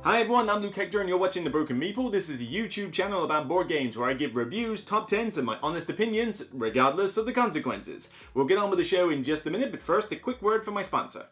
Hi everyone, I'm Luke Hector and you're watching The Broken Meeple. This is a YouTube channel about board games where I give reviews, top 10s and my honest opinions, regardless of the consequences. We'll get on with the show in just a minute, but first a quick word from my sponsor.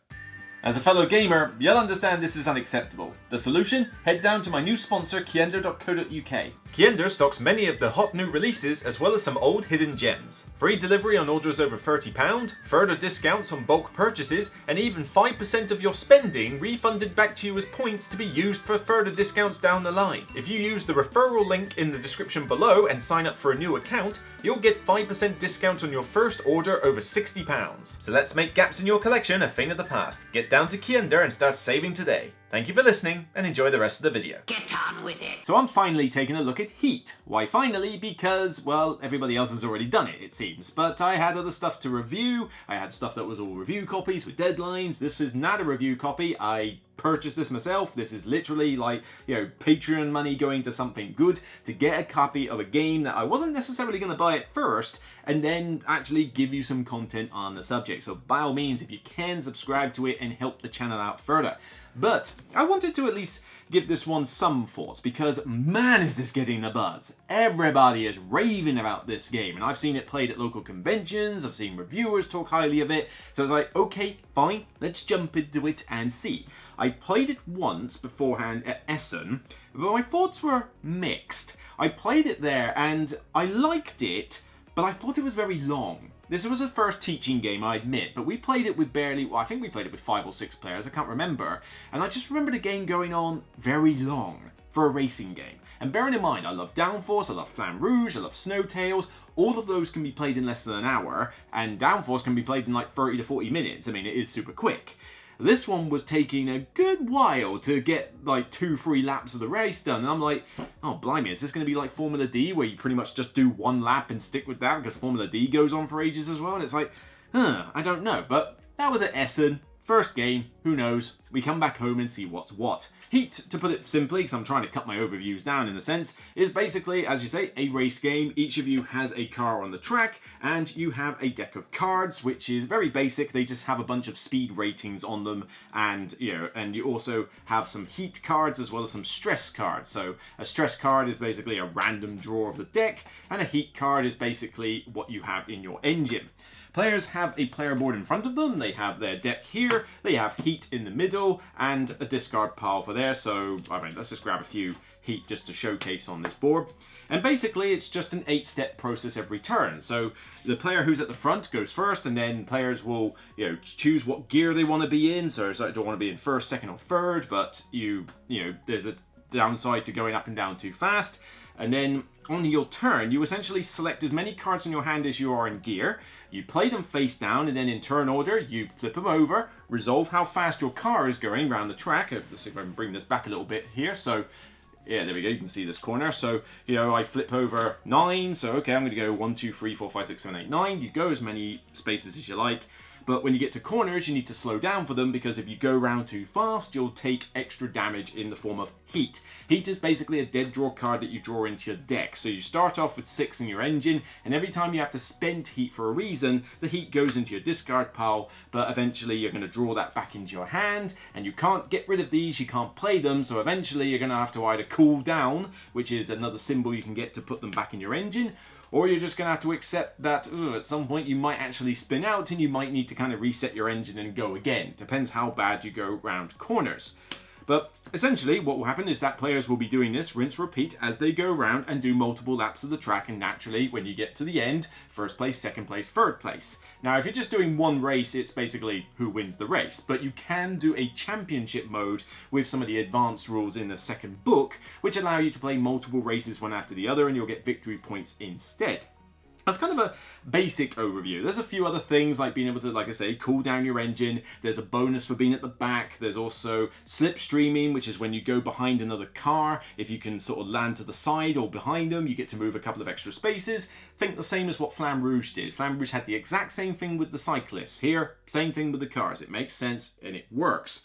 As a fellow gamer, you'll understand this is unacceptable. The solution? Head down to my new sponsor, KIENDA.co.uk. KIENDA stocks many of the hot new releases as well as some old hidden gems. Free delivery on orders over £30, further discounts on bulk purchases, and even 5% of your spending refunded back to you as points to be used for further discounts down the line. If you use the referral link in the description below and sign up for a new account, you'll get 5% discount on your first order over £60. So let's make gaps in your collection a thing of the past. Get down to KIENDA and start saving today. Thank you for listening and enjoy the rest of the video. Get on with it. So I'm finally taking a look at Heat. Why finally? Because, well, everybody else has already done it seems. But I had other stuff to review. I had stuff that was all review copies with deadlines. This is not a review copy. I purchased this myself. This is literally like, Patreon money going to something good to get a copy of a game that I wasn't necessarily going to buy at first and then actually give you some content on the subject. So by all means, if you can, subscribe to it and help the channel out further. But I wanted to at least give this one some thoughts because man is this getting a buzz. Everybody is raving about this game and I've seen it played at local conventions, I've seen reviewers talk highly of it, so I was like, okay, fine, let's jump into it and see. I played it once beforehand at Essen, but my thoughts were mixed. I played it there and I liked it, but I thought it was very long. This was a first teaching game, I admit, but we played it with I think we played it with 5 or 6 players, I can't remember. And I just remember the game going on very long for a racing game. And bearing in mind, I love Downforce, I love Flamme Rouge, I love Snowtails. All of those can be played in less than an hour, and Downforce can be played in like 30 to 40 minutes. I mean, it is super quick. This one was taking a good while to get like 2-3 laps of the race done. And I'm like, oh blimey, is this going to be like Formula D where you pretty much just do 1 lap and stick with that because Formula D goes on for ages as well? And it's like, I don't know. But that was at Essen. First game, who knows? We come back home and see what's what. Heat, to put it simply, because I'm trying to cut my overviews down in a sense, is basically, as you say, a race game. Each of you has a car on the track, and you have a deck of cards, which is very basic. They just have a bunch of speed ratings on them, and you also have some heat cards as well as some stress cards. So a stress card is basically a random draw of the deck, and a heat card is basically what you have in your engine. Players have a player board in front of them, they have their deck here, they have heat in the middle, and a discard pile for there. So, let's just grab a few heat just to showcase on this board. And basically, it's just an 8-step process every turn. So the player who's at the front goes first, and then players will, choose what gear they want to be in. So I don't want to be in first, second, or third, but there's a downside to going up and down too fast. And then on your turn, you essentially select as many cards in your hand as you are in gear. You play them face down, and then in turn order, you flip them over, resolve how fast your car is going around the track. Let's see if I can bring this back a little bit here. So, yeah, there we go. You can see this corner. So, I flip over 9. So, okay, I'm going to go 1, 2, 3, 4, 5, 6, 7, 8, 9. You go as many spaces as you like. But when you get to corners, you need to slow down for them because if you go round too fast, you'll take extra damage in the form of heat. Heat is basically a dead draw card that you draw into your deck. So you start off with 6 in your engine, and every time you have to spend heat for a reason, the heat goes into your discard pile, but eventually you're going to draw that back into your hand, and you can't get rid of these, you can't play them, so eventually you're going to have to either cool down, which is another symbol you can get to put them back in your engine, or you're just going to have to accept that at some point you might actually spin out and you might need to kind of reset your engine and go again. Depends how bad you go round corners. But essentially what will happen is that players will be doing this rinse repeat as they go around and do multiple laps of the track, and naturally when you get to the end, first place, second place, third place. Now if you're just doing one race, it's basically who wins the race, but you can do a championship mode with some of the advanced rules in the second book, which allow you to play multiple races one after the other, and you'll get victory points instead. That's kind of a basic overview. There's a few other things like being able to, like I say, cool down your engine. There's a bonus for being at the back. There's also slipstreaming, which is when you go behind another car. If you can sort of land to the side or behind them, you get to move a couple of extra spaces. Think the same as what Flamme Rouge did. Flamme Rouge had the exact same thing with the cyclists. Here, same thing with the cars. It makes sense and it works.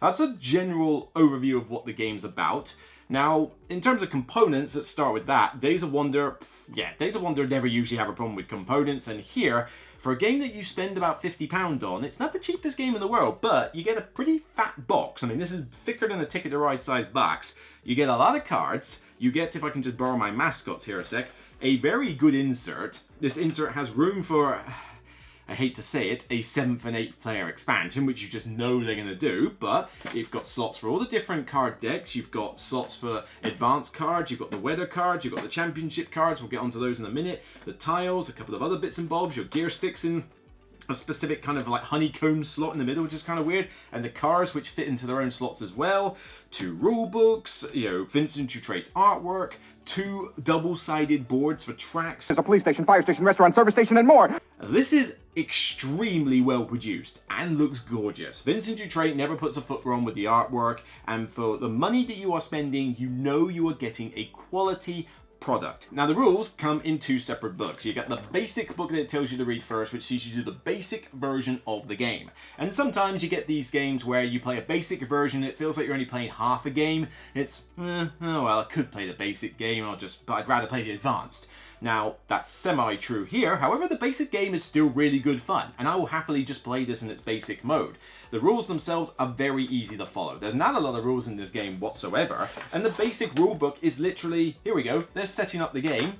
That's a general overview of what the game's about. Now, in terms of components, let's start with that. Days of Wonder, yeah, Days of Wonder never usually have a problem with components, and here, for a game that you spend about £50 on, it's not the cheapest game in the world, but you get a pretty fat box. I mean, this is thicker than a Ticket to Ride size box. You get a lot of cards. You get, if I can just borrow my mascots here a sec, a very good insert. This insert has room for, I hate to say it, a 7th and 8th player expansion, which you just know they're going to do, but you've got slots for all the different card decks, you've got slots for advanced cards, you've got the weather cards, you've got the championship cards, we'll get onto those in a minute, the tiles, a couple of other bits and bobs, your gear sticks in a specific kind of like honeycomb slot in the middle, which is kind of weird, and the cars which fit into their own slots as well, 2 rule books, you know, Vincent Dutrait's artwork, 2 double-sided boards for tracks. There's a police station, fire station, restaurant, service station, and more. This is extremely well produced and looks gorgeous. Vincent Dutrait never puts a foot wrong with the artwork, and for the money that you are spending, you know you are getting a quality product. Now the rules come in 2 separate books. You get the basic book that it tells you to read first, which teaches you the basic version of the game. And sometimes you get these games where you play a basic version, it feels like you're only playing half a game. It's, oh well, I could play the basic game, but I'd rather play the advanced. Now, that's semi-true here, however the basic game is still really good fun, and I will happily just play this in its basic mode. The rules themselves are very easy to follow. There's not a lot of rules in this game whatsoever, and the basic rulebook is literally, here we go, there's setting up the game.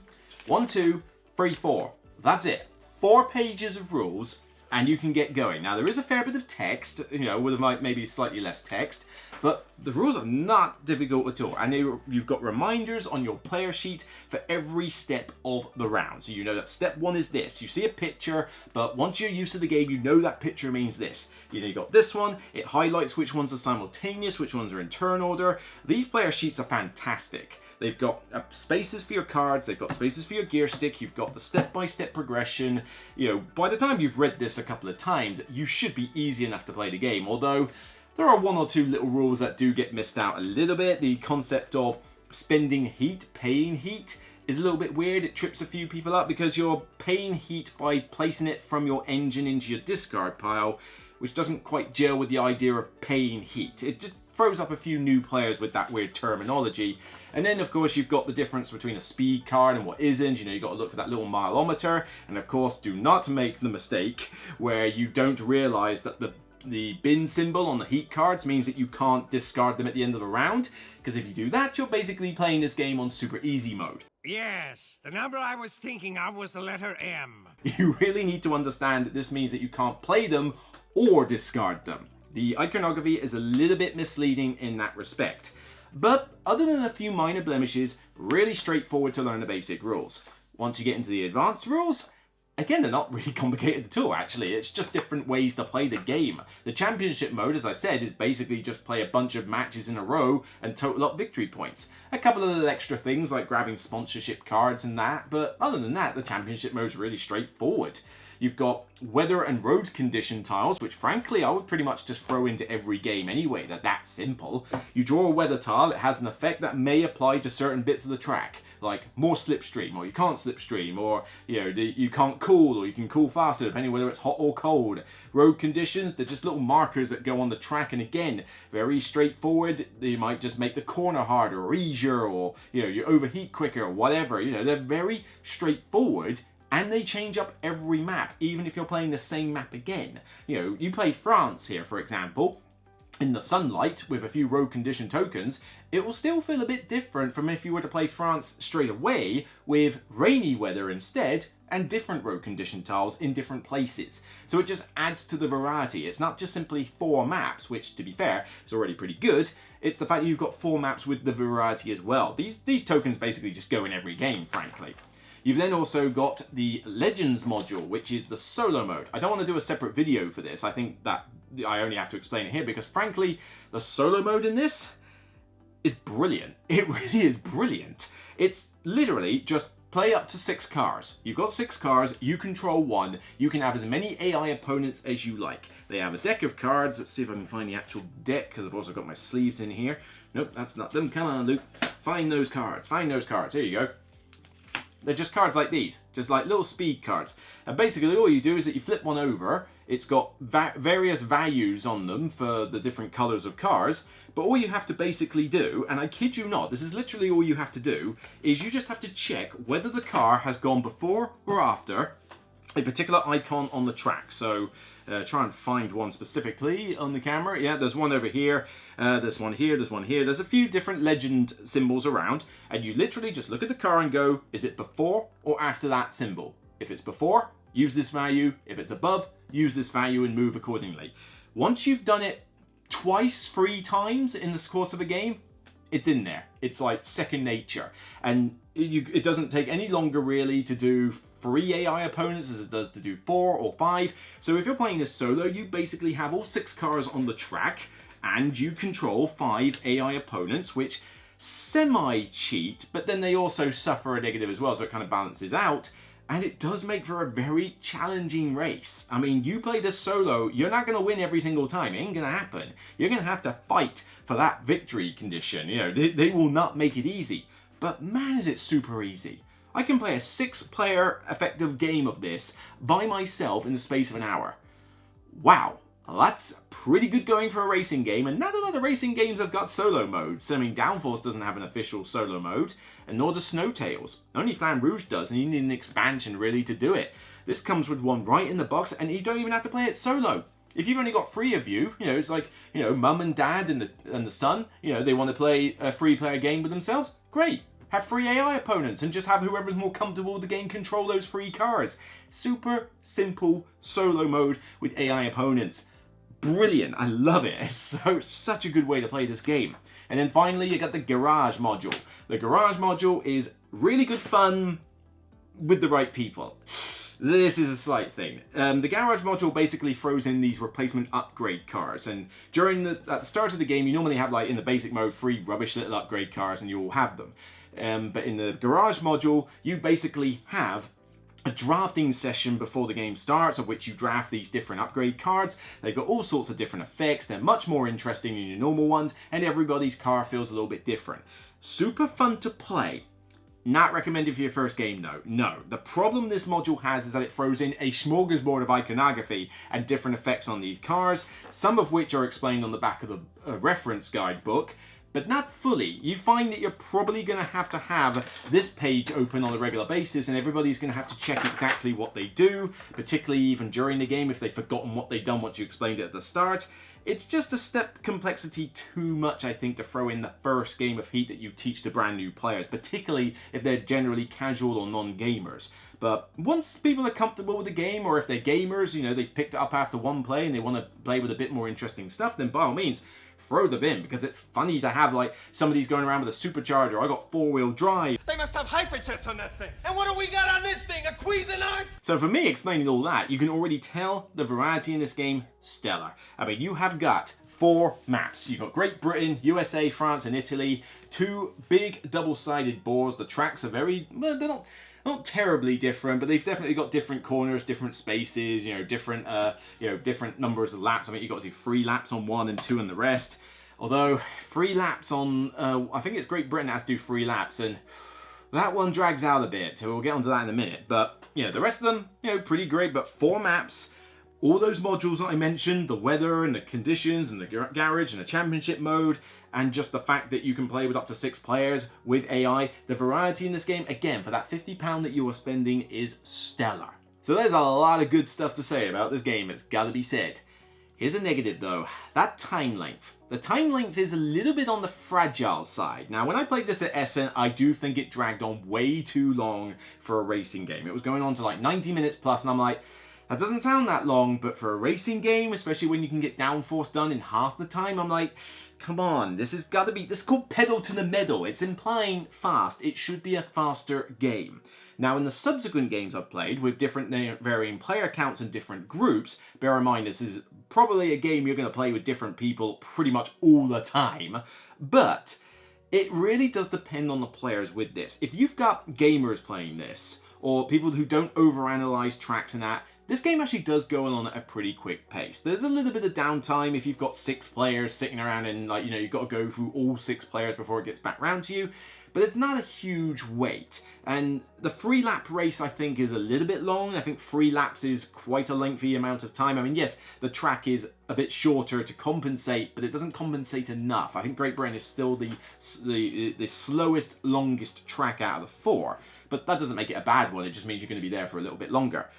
1, 2, 3, 4. That's it. 4 pages of rules, and you can get going. Now, there is a fair bit of text, you know, with maybe slightly less text, but the rules are not difficult at all. And you've got reminders on your player sheet for every step of the round. So you know that step 1 is this. You see a picture, but once you're used to the game, you know that picture means this. You know, you got this one. It highlights which ones are simultaneous, which ones are in turn order. These player sheets are fantastic. They've got spaces for your cards, they've got spaces for your gear stick, you've got the step-by-step progression. You know, by the time you've read this a couple of times, you should be easy enough to play the game, although there are 1 or 2 little rules that do get missed out a little bit. The concept of spending heat, paying heat, is a little bit weird. It trips a few people up because you're paying heat by placing it from your engine into your discard pile, which doesn't quite gel with the idea of paying heat. It just throws up a few new players with that weird terminology. And then of course you've got the difference between a speed card and what isn't. You know, you've got to look for that little mileometer, and of course do not make the mistake where you don't realize that the bin symbol on the heat cards means that you can't discard them at the end of the round, because if you do that, you're basically playing this game on super easy mode. Yes, the number I was thinking of was the letter M. You really need to understand that this means that you can't play them or discard them. The iconography is a little bit misleading in that respect. But other than a few minor blemishes, really straightforward to learn the basic rules. Once you get into the advanced rules, again, they're not really complicated at all, actually. It's just different ways to play the game. The championship mode, as I said, is basically just play a bunch of matches in a row and total up victory points. A couple of little extra things like grabbing sponsorship cards and that, but other than that, the championship mode is really straightforward. You've got weather and road condition tiles, which frankly I would pretty much just throw into every game anyway. They're that simple. You draw a weather tile, it has an effect that may apply to certain bits of the track, like more slipstream, or you can't slipstream, or you know, you can't cool, or you can cool faster, depending whether it's hot or cold. Road conditions, they're just little markers that go on the track, and again, very straightforward. You might just make the corner harder or easier, or you know, you overheat quicker, or whatever. You know, they're very straightforward. And they change up every map, even if you're playing the same map again. You know, you play France here, for example, in the sunlight with a few road condition tokens, it will still feel a bit different from if you were to play France straight away with rainy weather instead and different road condition tiles in different places. So it just adds to the variety. It's not just simply 4 maps, which to be fair is already pretty good. It's the fact that you've got 4 maps with the variety as well. These tokens basically just go in every game, frankly. You've then also got the Legends module, which is the solo mode. I don't want to do a separate video for this. I think that I only have to explain it here because frankly, the solo mode in this is brilliant. It really is brilliant. It's literally just play up to 6 cars. You've got 6 cars, you control 1. You can have as many AI opponents as you like. They have a deck of cards. Let's see if I can find the actual deck, because I've also got my sleeves in here. Nope, that's not them. Come on, Luke. Find those cards. Find those cards. Here you go. They're just cards like these, just like little speed cards. And basically all you do is that you flip one over, It's got various values on them for the different colors of cars, but all you have to basically do, and I kid you not, this is literally all you have to do, is you just have to check whether the car has gone before or after a particular icon on the track. So try and find one specifically on the camera. Yeah, there's one over here, there's one here, there's one here. There's a few different legend symbols around, and you literally just look at the car and go, is it before or after that symbol? If it's before, use this value. If it's above, use this value and move accordingly. Once you've done it twice, 3 times in the course of a game, it's in there. It's like second nature. And it doesn't take any longer really to do 3 AI opponents as it does to do 4 or 5. So if you're playing this solo, you basically have all 6 cars on the track and you control 5 AI opponents, which semi-cheat, but then they also suffer a negative as well, so it kind of balances out. And it does make for a very challenging race. I mean, you play this solo, you're not going to win every single time. It ain't going to happen. You're going to have to fight for that victory condition. You know, they will not make it easy. But man, is it super easy. I can play a 6-player effective game of this by myself in the space of an hour. Wow, that's pretty good going for a racing game, and not a lot of racing games have got solo modes. I mean, Downforce doesn't have an official solo mode, and nor does Snowtails. Only Flamme Rouge does, and you need an expansion really to do it. This comes with one right in the box, and you don't even have to play it solo. If you've only got 3 of you, you know, it's like, you know, mum and dad and the son, you know, they want to play a 3-player game with themselves, great. Have 3 AI opponents and just have whoever's more comfortable with the game control those 3 cars. Super simple solo mode with AI opponents. Brilliant, I love it. It's such a good way to play this game. And then finally you got the garage module. The garage module is really good fun with the right people. This is a slight thing. The garage module basically throws in these replacement upgrade cars, and at the start of the game you normally have, like in the basic mode, 3 rubbish little upgrade cars and you all have them. But in the garage module you basically have a drafting session before the game starts, of which you draft these different upgrade cards. They've got all sorts of different effects. They're much more interesting than your normal ones, and everybody's car feels a little bit different. Super fun to play. Not recommended for your first game though. No. The problem this module has is that it throws in a smorgasbord of iconography and different effects on these cars, some of which are explained on the back of the reference guide book, but not fully. You find that you're probably going to have this page open on a regular basis, and everybody's going to have to check exactly what they do, particularly even during the game if they've forgotten what they've done once you explained it at the start. It's just a step complexity too much, I think, to throw in the first game of Heat that you teach to brand new players, particularly if they're generally casual or non-gamers. But once people are comfortable with the game, or if they're gamers, you know, they've picked it up after one play and they want to play with a bit more interesting stuff, then by all means, throw them in, because it's funny to have like somebody's going around with a supercharger. I got 4-wheel drive. They must have hyperjets on that thing. And what do we got on this thing? A Cuisinart? So for me, explaining all that, you can already tell the variety in this game, stellar. I mean, you have got 4 maps. You've got Great Britain, USA, France, and Italy. 2 big double-sided boards. The tracks are very, well, they're not terribly different, but they've definitely got different corners, different spaces, you know, different numbers of laps. I mean, you've got to do 3 laps on one and 2 on the rest. Although 3 laps on, I think it's Great Britain has to do 3 laps, and that one drags out a bit. So we'll get onto that in a minute. But you know, the rest of them, you know, pretty great. But 4 maps. All those modules that I mentioned, the weather and the conditions and the garage and the championship mode, and just the fact that you can play with up to 6 players with AI, the variety in this game, again, for that £50 that you are spending is stellar. So there's a lot of good stuff to say about this game, it's gotta be said. Here's a negative though, that time length. The time length is a little bit on the fragile side. Now, when I played this at Essen, I do think it dragged on way too long for a racing game. It was going on to like 90 minutes plus, and I'm like, that doesn't sound that long, but for a racing game, especially when you can get Downforce done in half the time, I'm like, come on, this is called pedal to the metal. It's implying fast. It should be a faster game. Now, in the subsequent games I've played with different varying player counts and different groups, bear in mind this is probably a game you're going to play with different people pretty much all the time, but it really does depend on the players with this. If you've got gamers playing this, or people who don't overanalyze tracks and that, This game actually does go on at a pretty quick pace. There's a little bit of downtime if you've got 6 players sitting around and, like, you know, you've got to go through all 6 players before it gets back round to you. But it's not a huge wait. And the 3 lap race, I think, is a little bit long. I think 3 laps is quite a lengthy amount of time. I mean, yes, the track is a bit shorter to compensate, but it doesn't compensate enough. I think Great Britain is still the slowest, longest track out of the 4. But that doesn't make it a bad one. It just means you're going to be there for a little bit longer.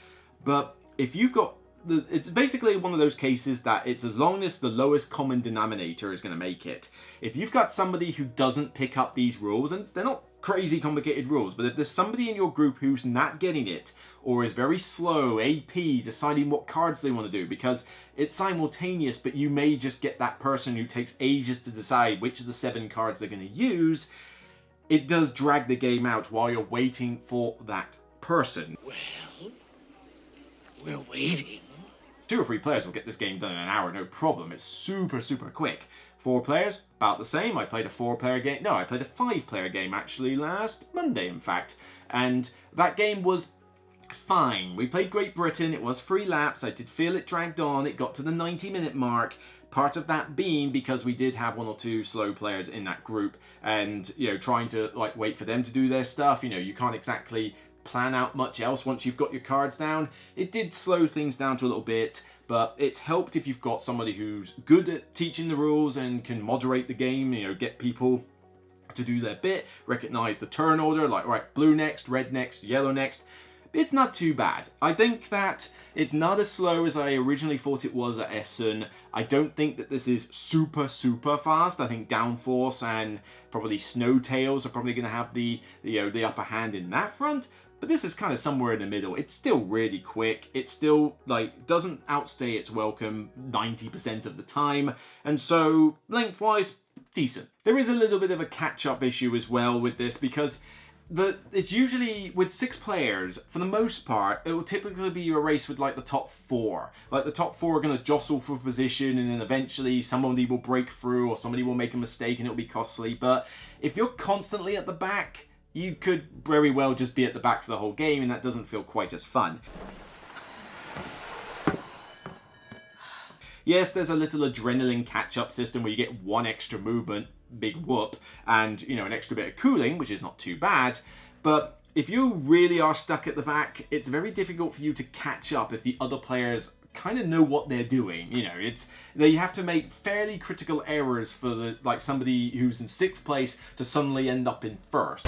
But if you've got it's basically one of those cases that it's as long as the lowest common denominator is going to make it. If you've got somebody who doesn't pick up these rules, and they're not crazy complicated rules, but if there's somebody in your group who's not getting it, or is very slow, AP, deciding what cards they want to do, because it's simultaneous, but you may just get that person who takes ages to decide which of the 7 cards they're going to use, it does drag the game out while you're waiting for that person. Well, we're waiting. 2 or 3 players will get this game done in an hour, no problem. It's super, super quick. 4 players, about the same. I played a 4-player game. No, I played a 5-player game actually last Monday, in fact. And that game was fine. We played Great Britain. It was 3 laps. I did feel it dragged on. It got to the 90-minute mark. Part of that being because we did have 1 or 2 slow players in that group, and, you know, trying to, like, wait for them to do their stuff. You know, you can't exactly plan out much else once you've got your cards down. It did slow things down to a little bit, but it's helped if you've got somebody who's good at teaching the rules and can moderate the game, you know, get people to do their bit, recognize the turn order, like, right, blue next, red next, yellow next. It's not too bad. I think that it's not as slow as I originally thought it was at Essen. I don't think that this is super, super fast. I think Downforce and probably Snowtails are probably going to have the upper hand in that front. But this is kind of somewhere in the middle. It's still really quick. It still, like, doesn't outstay its welcome 90% of the time. And so, lengthwise, decent. There is a little bit of a catch-up issue as well with this, because it's usually, with 6 players, for the most part, it will typically be a race with, like, the top 4. Like, the top 4 are going to jostle for position, and then eventually somebody will break through, or somebody will make a mistake, and it'll be costly. But if you're constantly at the back, you could very well just be at the back for the whole game, and that doesn't feel quite as fun. Yes, there's a little adrenaline catch-up system where you get 1 extra movement, big whoop, and, you know, an extra bit of cooling, which is not too bad. But if you really are stuck at the back, it's very difficult for you to catch up if the other players kind of know what they're doing. You know, they have to make fairly critical errors for somebody who's in 6th place to suddenly end up in 1st.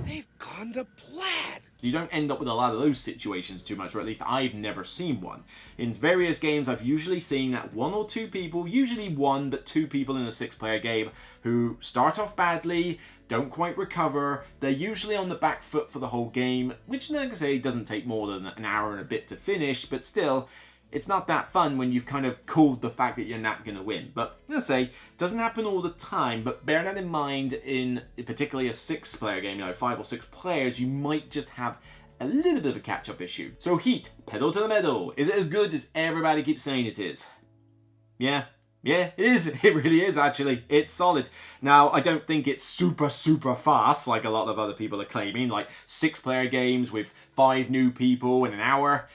They've gone to plaid. You don't end up with a lot of those situations too much, or at least I've never seen one. In various games, I've usually seen that 1 or 2 people, usually 1 but 2 people in a 6-player game, who start off badly, don't quite recover. They're usually on the back foot for the whole game, which, like I say, doesn't take more than an hour and a bit to finish, but still, it's not that fun when you've kind of cooled the fact that you're not going to win. But, as I say, it doesn't happen all the time, but bear that in mind in particularly a 6-player game, you know, 5 or 6 players, you might just have a little bit of a catch-up issue. So Heat, pedal to the metal. Is it as good as everybody keeps saying it is? Yeah, it is. It really is, actually. It's solid. Now, I don't think it's super, super fast like a lot of other people are claiming, like 6-player games with 5 new people in an hour.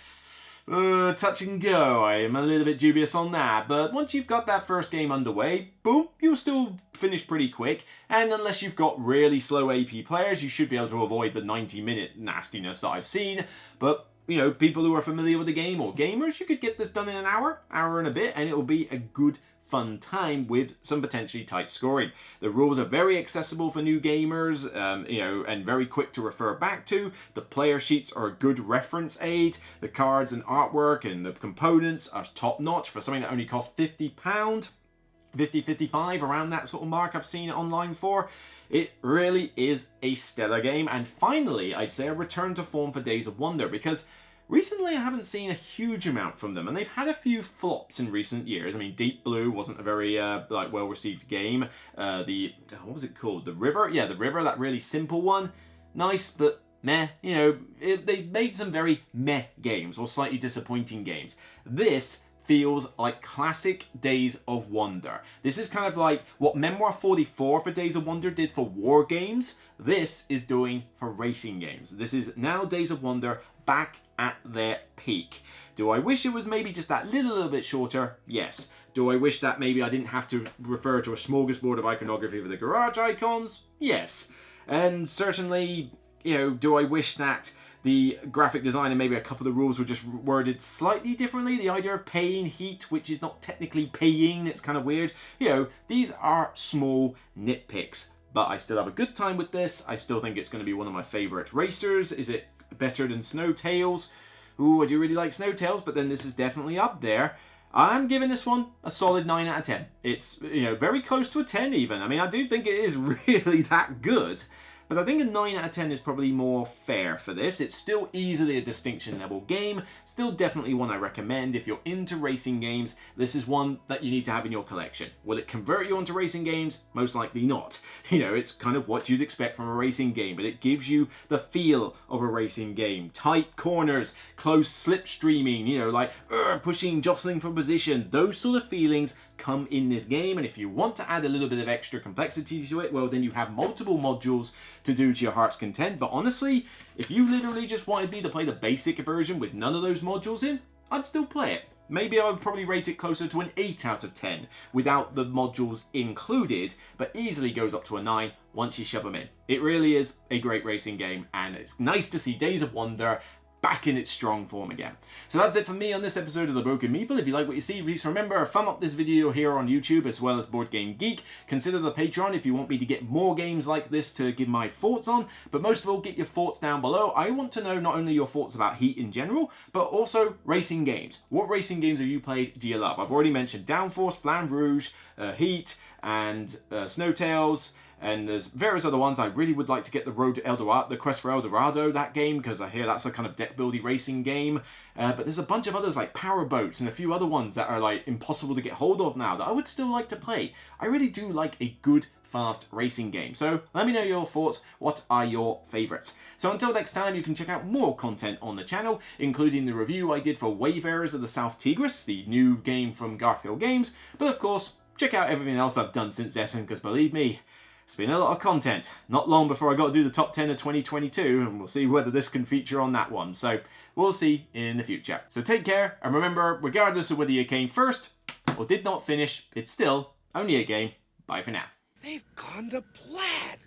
Touch and go. I am a little bit dubious on that, but once you've got that first game underway, boom, you'll still finish pretty quick, and unless you've got really slow AP players, you should be able to avoid the 90-minute nastiness that I've seen. But, you know, people who are familiar with the game, or gamers, you could get this done in an hour and a bit, and it will be a good fun time with some potentially tight scoring. The rules are very accessible for new gamers, you know, and very quick to refer back to. The player sheets are a good reference aid. The cards and artwork and the components are top notch for something that only costs £50, 50-55, around that sort of mark I've seen it online for. It really is a stellar game, and finally, I'd say a return to form for Days of Wonder, because recently, I haven't seen a huge amount from them, and they've had a few flops in recent years. I mean, Deep Blue wasn't a very well-received game. What was it called? The River? Yeah, The River, that really simple one. Nice, but meh. You know, they made some very meh games, or slightly disappointing games. This feels like classic Days of Wonder. This is kind of like what Memoir 44 for Days of Wonder did for war games. This is doing for racing games. This is now Days of Wonder back at their peak. Do I wish it was maybe just that little bit shorter? Yes. Do I wish that maybe I didn't have to refer to a smorgasbord of iconography for the garage icons? Yes. And certainly, you know, do I wish that the graphic design and maybe a couple of the rules were just worded slightly differently? The idea of paying heat, which is not technically paying, it's kind of weird. You know, these are small nitpicks, but I still have a good time with this. I still think it's going to be one of my favorite racers. Is it better than Snowtails? Ooh, I do really like Snowtails, but then this is definitely up there. I'm giving this one a solid 9 out of 10. It's, you know, very close to a 10 even. I mean, I do think it is really that good. But I think a 9 out of 10 is probably more fair for this. It's still easily a distinction level game. Still definitely one I recommend. If you're into racing games, this is one that you need to have in your collection. Will it convert you onto racing games? Most likely not. You know, it's kind of what you'd expect from a racing game, but it gives you the feel of a racing game. Tight corners, close slipstreaming, you know, like pushing, jostling for position. Those sort of feelings come in this game, and if you want to add a little bit of extra complexity to it, well, then you have multiple modules to do to your heart's content. But honestly, if you literally just wanted me to play the basic version with none of those modules in, I'd still play it. Maybe I would probably rate it closer to an 8 out of 10 without the modules included, but easily goes up to a 9 once you shove them in. It really is a great racing game, and it's nice to see Days of Wonder back in its strong form again. So that's it for me on this episode of The Broken Meeple. If you like what you see, please remember, thumb up this video here on YouTube as well as Board Game Geek. Consider the Patreon if you want me to get more games like this to give my thoughts on, but most of all, get your thoughts down below. I want to know not only your thoughts about Heat in general, but also racing games. What racing games have you played? Do you love? I've already mentioned Downforce, Flamme Rouge, Heat, and Snowtails. And there's various other ones. I really would like to get the Road to El Dorado, the Quest for El Dorado, that game, because I hear that's a kind of deck building racing game. But there's a bunch of others like Power Boats and a few other ones that are like impossible to get hold of now that I would still like to play. I really do like a good, fast racing game. So let me know your thoughts. What are your favorites? So until next time, you can check out more content on the channel, including the review I did for Wayfarers of the South Tigris, the new game from Garfield Games. But of course, check out everything else I've done since then, because believe me, it's been a lot of content. Not long before I got to do the top 10 of 2022, and we'll see whether this can feature on that one. So we'll see in the future. So take care, and remember, regardless of whether you came first or did not finish, it's still only a game. Bye for now. They've gone to plaid.